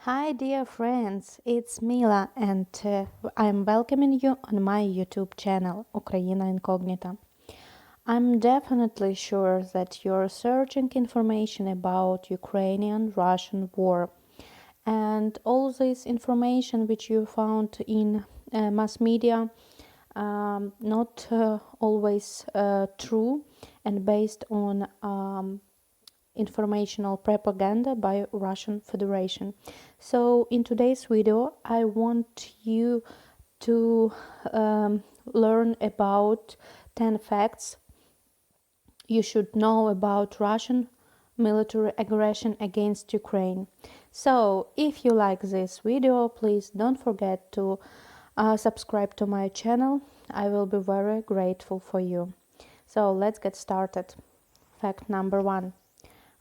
Hi, dear friends, it's Mila, and I'm welcoming you on my YouTube channel, Ukraina Incognita. I'm definitely sure that you're searching information about Ukrainian-Russian war, and all this information which you found in mass media not always true and based on informational propaganda by Russian Federation. So in today's video I want you to learn about 10 facts you should know about Russian military aggression against Ukraine. So if you like this video, please don't forget to subscribe to my channel. I will be very grateful for you. So let's get started. Fact number 1.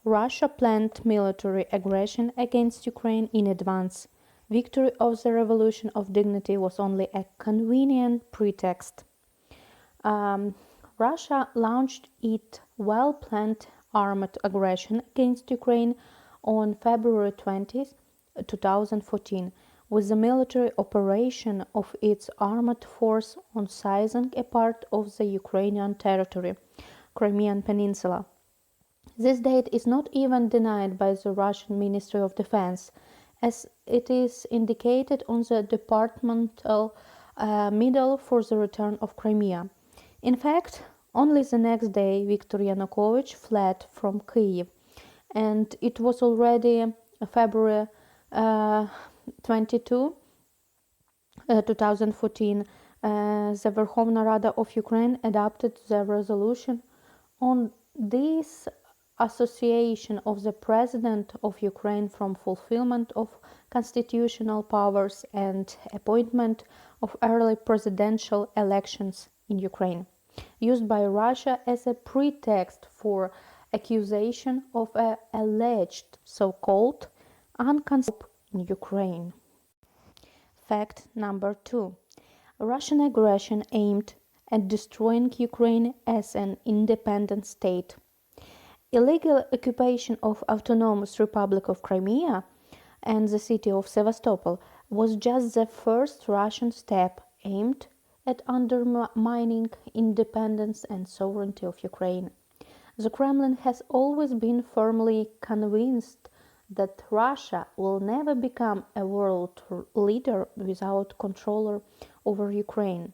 Russia planned military aggression against Ukraine in advance. Victory of the Revolution of Dignity was only a convenient pretext. Russia launched its well-planned armed aggression against Ukraine on February 20, 2014, with the military operation of its armed force on seizing a part of the Ukrainian territory, Crimean Peninsula. This date is not even denied by the Russian Ministry of Defense, as it is indicated on the departmental medal for the return of Crimea. In fact, only the next day Viktor Yanukovych fled from Kyiv, and it was already February 22, 2014. The Verkhovna Rada of Ukraine adopted the resolution on this association of the President of Ukraine from fulfillment of constitutional powers and appointment of early presidential elections in Ukraine, used by Russia as a pretext for accusation of an alleged so-called unconstitutional in Ukraine. Fact number 2. Russian aggression aimed at destroying Ukraine as an independent state. Illegal occupation of Autonomous Republic of Crimea and the city of Sevastopol was just the first Russian step aimed at undermining independence and sovereignty of Ukraine. The Kremlin has always been firmly convinced that Russia will never become a world leader without control over Ukraine.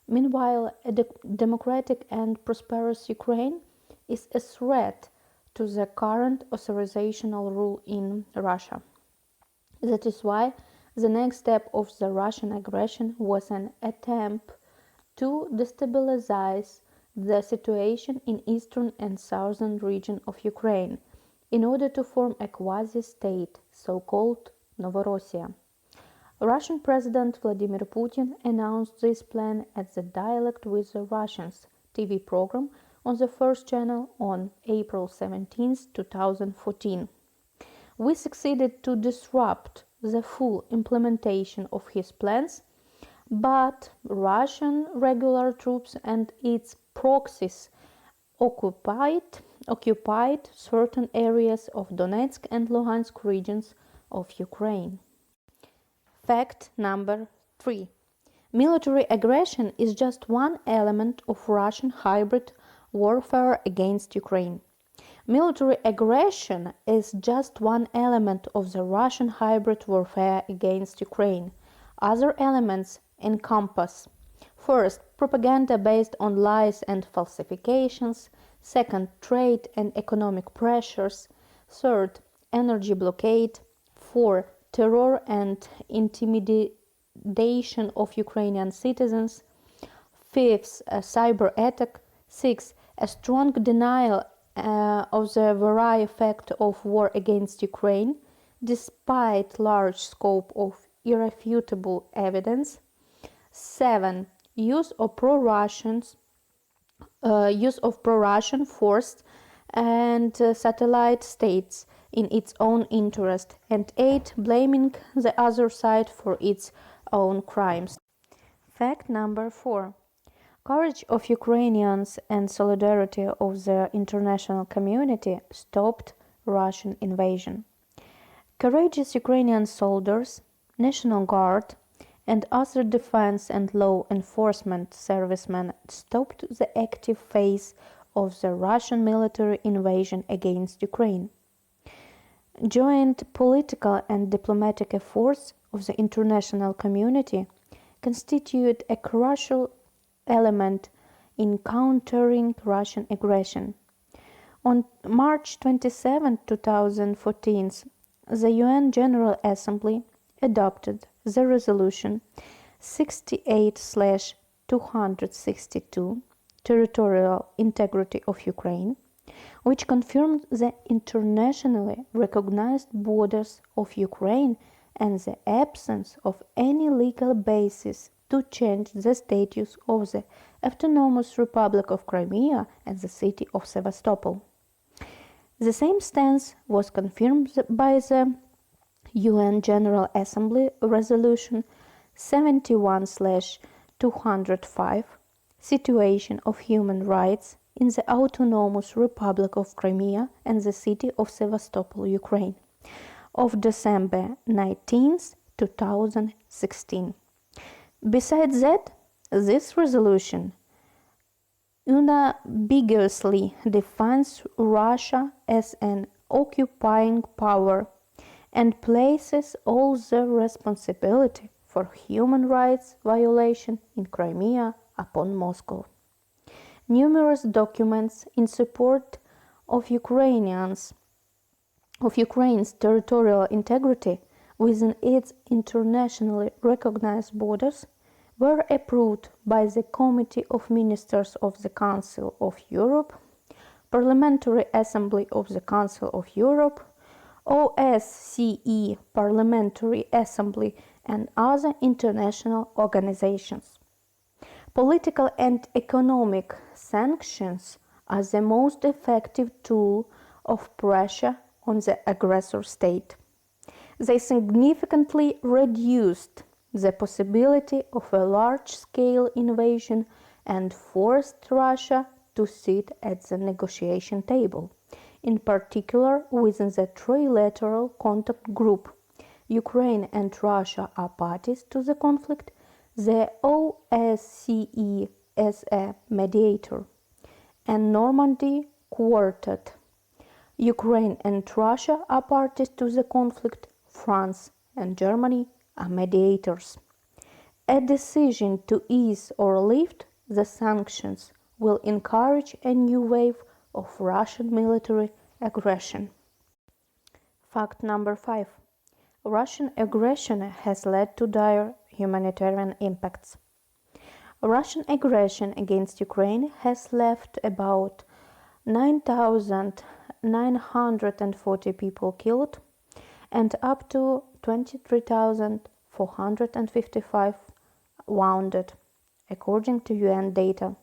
Meanwhile, a democratic and prosperous Ukraine is a threat to the current authorizational rule in Russia. That is why the next step of the Russian aggression was an attempt to destabilize the situation in eastern and southern region of Ukraine in order to form a quasi-state, so-called Novorossiya. Russian President Vladimir Putin announced this plan at the Dialogue with the Russians TV program on the first channel on April 17, 2014. We succeeded to disrupt the full implementation of his plans, but Russian regular troops and its proxies occupied certain areas of Donetsk and Luhansk regions of Ukraine. Fact number 3. Military aggression is just one element of Russian hybrid warfare against Ukraine. Military aggression is just one element of the Russian hybrid warfare against Ukraine. Other elements encompass: first, propaganda based on lies and falsifications; second, trade and economic pressures; third, energy blockade; fourth, terror and intimidation of Ukrainian citizens; fifth, a cyber attack; sixth, a strong denial of the very effect of war against Ukraine, despite large scope of irrefutable evidence; 7. Use of pro-Russian force and satellite states in its own interest; and 8. Blaming the other side for its own crimes. Fact number 4. Courage of Ukrainians and solidarity of the international community stopped Russian invasion. Courageous Ukrainian soldiers, National Guard, and other defense and law enforcement servicemen stopped the active phase of the Russian military invasion against Ukraine. Joint political and diplomatic efforts of the international community constitute a crucial element in countering Russian aggression. On March 27, 2014, the UN General Assembly adopted the resolution 68/262, Territorial Integrity of Ukraine, which confirmed the internationally recognized borders of Ukraine and the absence of any legal basis to change the status of the Autonomous Republic of Crimea and the city of Sevastopol. The same stance was confirmed by the UN General Assembly Resolution 71/205, Situation of Human Rights in the Autonomous Republic of Crimea and the city of Sevastopol, Ukraine, of December 19, 2016. Besides that, this resolution unambiguously defines Russia as an occupying power and places all the responsibility for human rights violation in Crimea upon Moscow. Numerous documents in support of Ukraine's territorial integrity within its internationally recognized borders were approved by the Committee of Ministers of the Council of Europe, Parliamentary Assembly of the Council of Europe, OSCE Parliamentary Assembly, and other international organizations. Political and economic sanctions are the most effective tool of pressure on the aggressor state. They significantly reduced the possibility of a large-scale invasion and forced Russia to sit at the negotiation table, in particular within the trilateral contact group. Ukraine and Russia are parties to the conflict, the OSCE as a mediator, and Normandy Quartet. Ukraine and Russia are parties to the conflict, France and Germany are mediators. A decision to ease or lift the sanctions will encourage a new wave of Russian military aggression. Fact number 5. Russian aggression has led to dire humanitarian impacts. Russian aggression against Ukraine has left about 9,940 people killed and up to 23,455 wounded, according to UN data.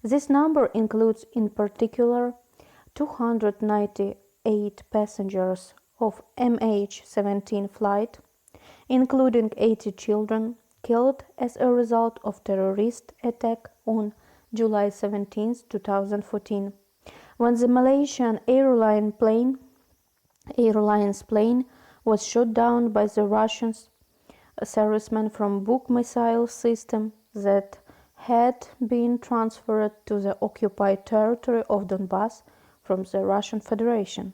This number includes in particular 298 passengers of MH17 flight, including 80 children killed as a result of terrorist attack on July 17, 2014, when the Malaysian Airlines plane was shot down by the Russian servicemen from Buk missile system that had been transferred to the occupied territory of Donbass from the Russian Federation.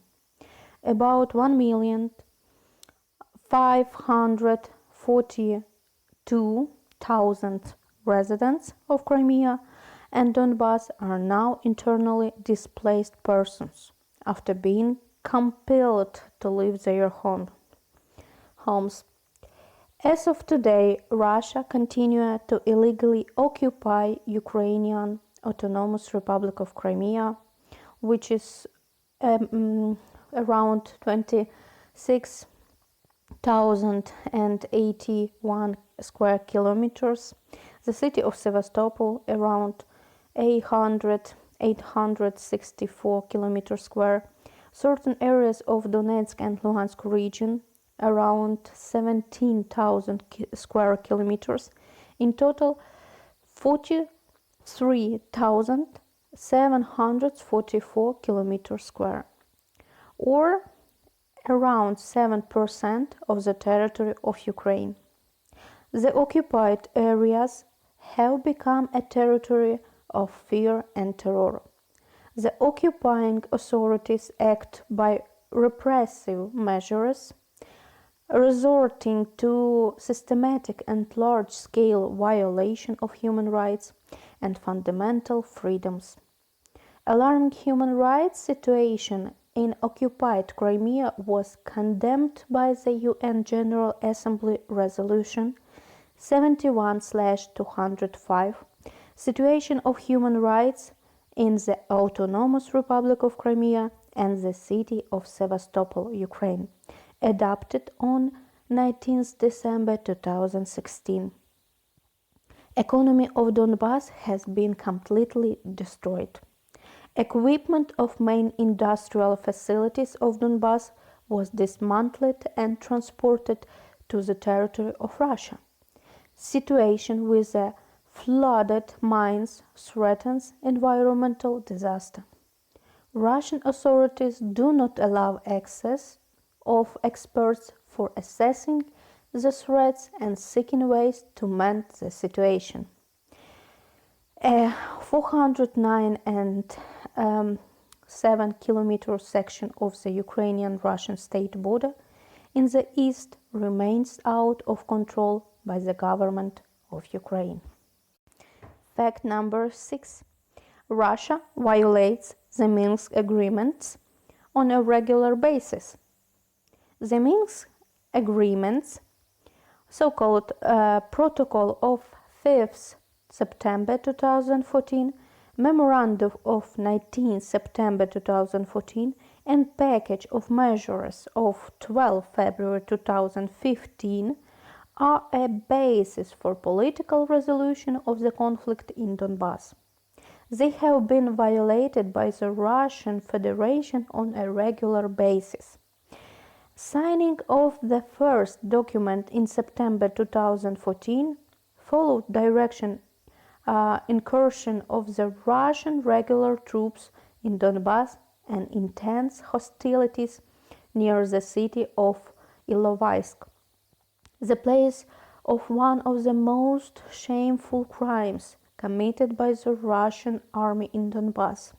About 1,542,000 residents of Crimea and Donbass are now internally displaced persons after being compelled to leave their homes. As of today, Russia continues to illegally occupy Ukrainian Autonomous Republic of Crimea, which is around 26,081 square kilometers, the city of Sevastopol around 864 kilometers square, certain areas of Donetsk and Luhansk region around 17,000 square kilometers, in total 43,744 kilometers square, or around 7% of the territory of Ukraine. The occupied areas have become a territory of fear and terror. The occupying authorities act by repressive measures, resorting to systematic and large-scale violation of human rights and fundamental freedoms. Alarming human rights situation in occupied Crimea was condemned by the UN General Assembly Resolution 71/205, Situation of Human Rights in the Autonomous Republic of Crimea and the city of Sevastopol, Ukraine, adopted on 19th December 2016. Economy of Donbas has been completely destroyed. Equipment of main industrial facilities of Donbas was dismantled and transported to the territory of Russia. Situation with the flooded mines threatens environmental disaster. Russian authorities do not allow access of experts for assessing the threats and seeking ways to mend the situation. A 409 and 7-kilometer section of the Ukrainian-Russian state border in the east remains out of control by the government of Ukraine. Fact number 6. Russia violates the Minsk agreements on a regular basis. The Minsk agreements, so-called Protocol of 5th September 2014, Memorandum of 19 September 2014, and Package of Measures of 12 February 2015 are a basis for political resolution of the conflict in Donbas. They have been violated by the Russian Federation on a regular basis. Signing of the first document in September 2014 followed direction incursion of the Russian regular troops in Donbas and intense hostilities near the city of Ilovaisk, the place of one of the most shameful crimes committed by the Russian army in Donbas.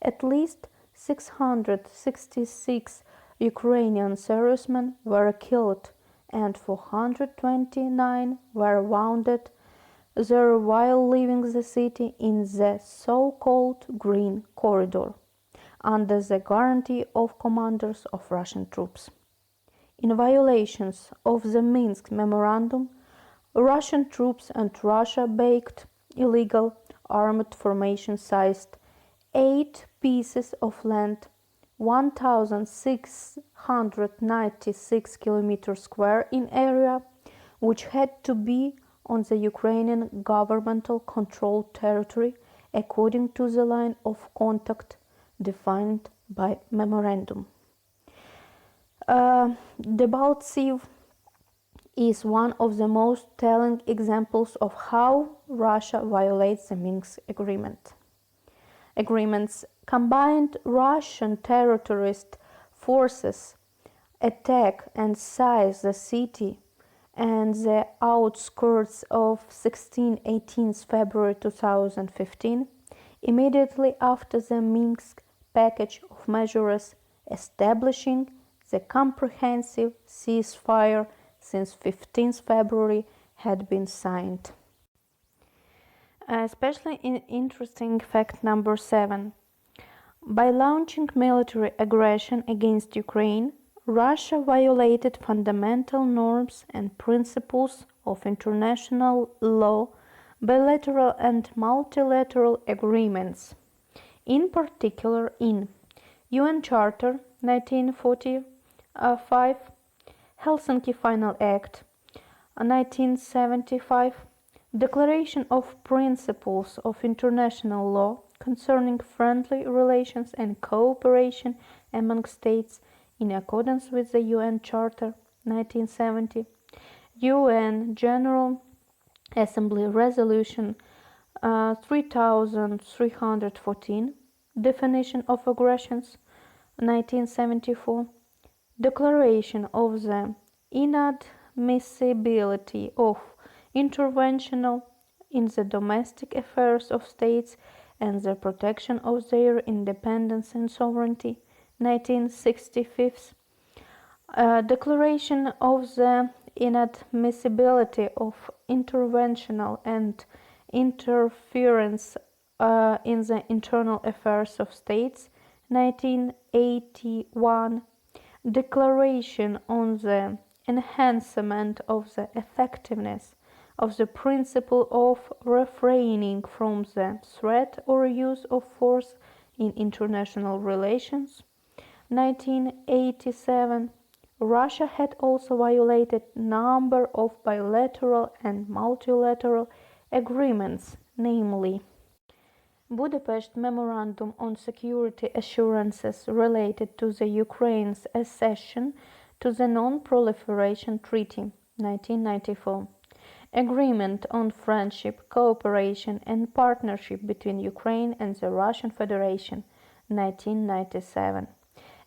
At least 666 Ukrainian servicemen were killed and 429 were wounded there while leaving the city in the so-called Green Corridor, under the guarantee of commanders of Russian troops. In violations of the Minsk Memorandum, Russian troops and Russia-backed illegal armed formation seized 8 pieces of land, 1,696 kilometers square in area, which had to be on the Ukrainian governmental controlled territory according to the line of contact defined by memorandum. Debaltseve is one of the most telling examples of how Russia violates the Minsk agreements. Combined Russian terrorist forces attack and seize the city and the outskirts of 16-18 February 2015, immediately after the Minsk package of measures establishing the comprehensive ceasefire since 15 February had been signed. Especially interesting fact number 7. By launching military aggression against Ukraine, Russia violated fundamental norms and principles of international law, bilateral and multilateral agreements, in particular in UN Charter 1945, Helsinki Final Act 1975, Declaration of Principles of International Law concerning friendly relations and cooperation among states in accordance with the UN Charter 1970, UN General Assembly Resolution 3314, Definition of Aggressions 1974, Declaration of the inadmissibility of intervention in the domestic affairs of states and the protection of their independence and sovereignty, 1965. Declaration of the inadmissibility of intervention and interference in the internal affairs of states, 1981. Declaration on the enhancement of the effectiveness of the principle of refraining from the threat or use of force in international relations, 1987. Russia had also violated a number of bilateral and multilateral agreements, namely Budapest Memorandum on Security Assurances related to the Ukraine's accession to the Non-Proliferation Treaty, 1994. Agreement on Friendship, Cooperation and Partnership between Ukraine and the Russian Federation, 1997.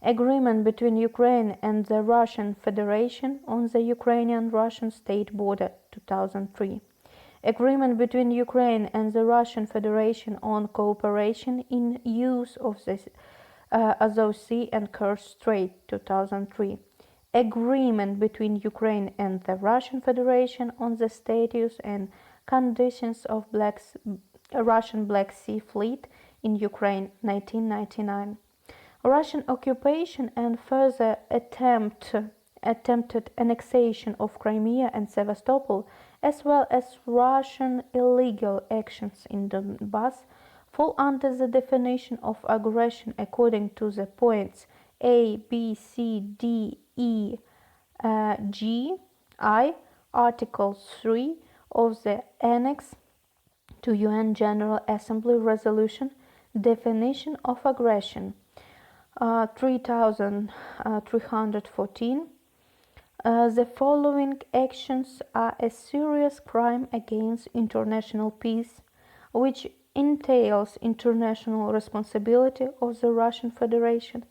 Agreement between Ukraine and the Russian Federation on the Ukrainian-Russian state border, 2003. Agreement between Ukraine and the Russian Federation on cooperation in use of the Azov Sea and Kerch Strait, 2003. Agreement between Ukraine and the Russian Federation on the status and conditions of Russian Black Sea Fleet in Ukraine, 1999. Russian occupation and further attempted annexation of Crimea and Sevastopol, as well as Russian illegal actions in Donbass, fall under the definition of aggression according to the points A, B, C, D, E, G, I, Article 3 of the Annex to UN General Assembly Resolution Definition of Aggression, 3314. The following actions are a serious crime against international peace, which entails international responsibility of the Russian Federation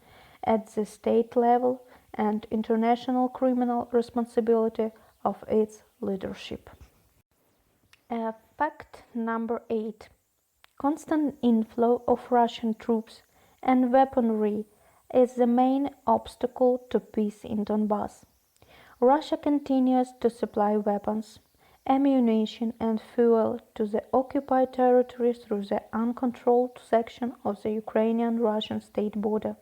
at the state level and international criminal responsibility of its leadership. Fact number 8. Constant inflow of Russian troops and weaponry is the main obstacle to peace in Donbass. Russia continues to supply weapons, ammunition and fuel to the occupied territory through the uncontrolled section of the Ukrainian-Russian state border,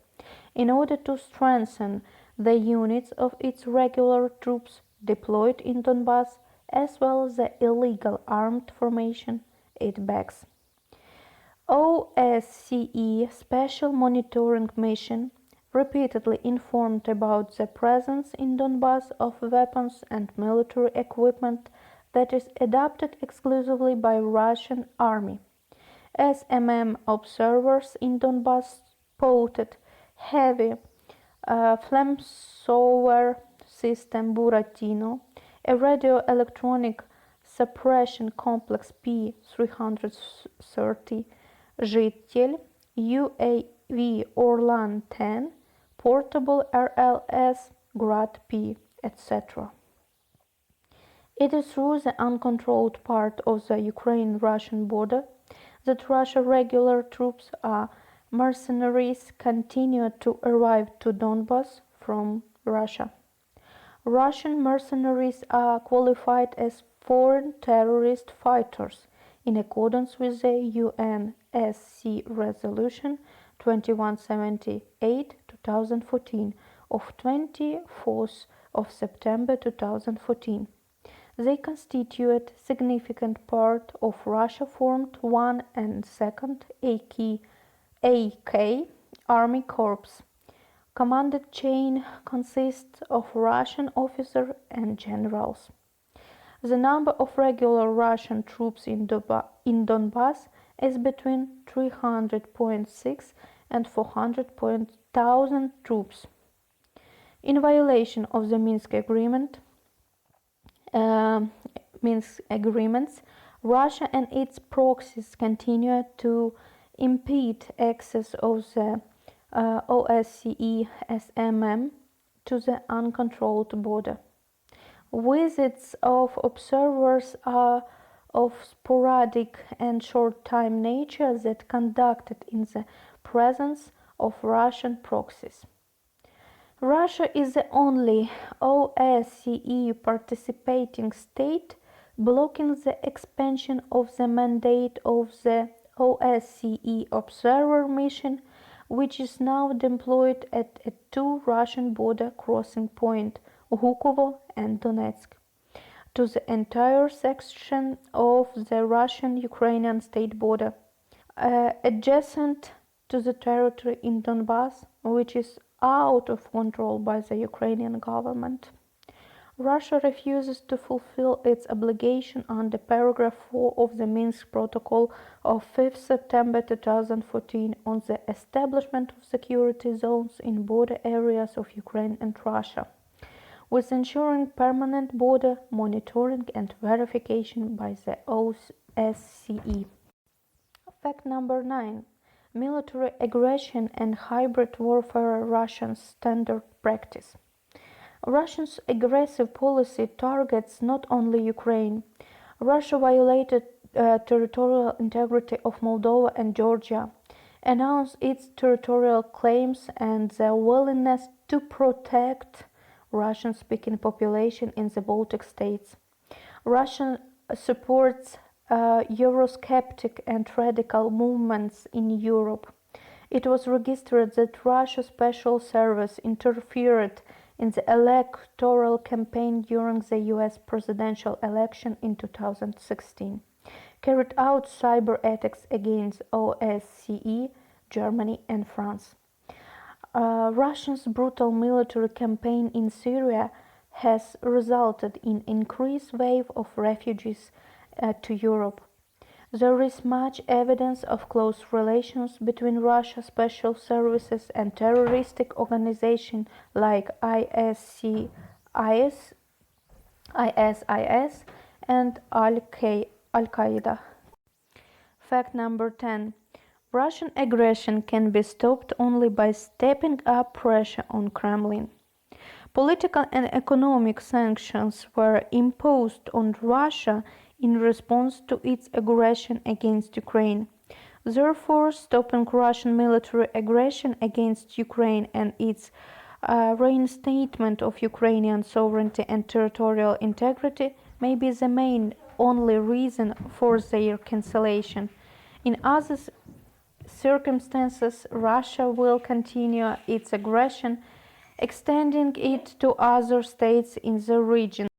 in order to strengthen the units of its regular troops deployed in Donbass, as well as the illegal armed formation it backs. OSCE Special Monitoring Mission repeatedly informed about the presence in Donbass of weapons and military equipment that is adopted exclusively by Russian army. SMM observers in Donbass spotted heavy flamethrower system Buratino, a radio-electronic suppression complex P-330, Zhytel, UAV Orlan-10, portable RLS, Grad-P, etc. It is through the uncontrolled part of the Ukraine-Russian border that Russian regular troops or mercenaries continue to arrive to Donbass from Russia. Russian mercenaries are qualified as foreign terrorist fighters in accordance with the UNSC Resolution 2178/2014 of 24th of September 2014. They constitute a significant part of Russia-formed 1 and 2nd AK Army Corps. Commanded chain consists of Russian officers and generals. The number of regular Russian troops in Donbass is between 300.6 and 400,000 troops. In violation of the Minsk agreements, Russia and its proxies continue to impede access of the OSCE SMM to the uncontrolled border. Visits of observers are of sporadic and short-time nature that conducted in the presence of Russian proxies. Russia is the only OSCE participating state blocking the expansion of the mandate of the OSCE observer mission, which is now deployed at a two Russian border crossing point, Ghukovo and Donetsk, to the entire section of the Russian-Ukrainian state border, adjacent to the territory in Donbass, which is out of control by the Ukrainian government. Russia refuses to fulfill its obligation under paragraph 4 of the Minsk Protocol of 5 September 2014 on the establishment of security zones in border areas of Ukraine and Russia, with ensuring permanent border monitoring and verification by the OSCE. Fact number 9. Military aggression and hybrid warfare are Russian standard practice. Russia's aggressive policy targets not only Ukraine. Russia violated territorial integrity of Moldova and Georgia, announced its territorial claims and their willingness to protect Russian-speaking population in the Baltic states. Russia supports Eurosceptic and radical movements in Europe. It was registered that Russia's Special Service interfered in the electoral campaign during the US presidential election in 2016, carried out cyber attacks against OSCE, Germany and France. Russia's brutal military campaign in Syria has resulted in increased wave of refugees to Europe. There is much evidence of close relations between Russia's special services and terroristic organizations like ISIS and Al-Qaeda. Fact number 10. Russian aggression can be stopped only by stepping up pressure on Kremlin. Political and economic sanctions were imposed on Russia in response to its aggression against Ukraine. Therefore, stopping Russian military aggression against Ukraine and its reinstatement of Ukrainian sovereignty and territorial integrity may be the main only reason for their cancellation. In other circumstances, Russia will continue its aggression, extending it to other states in the region.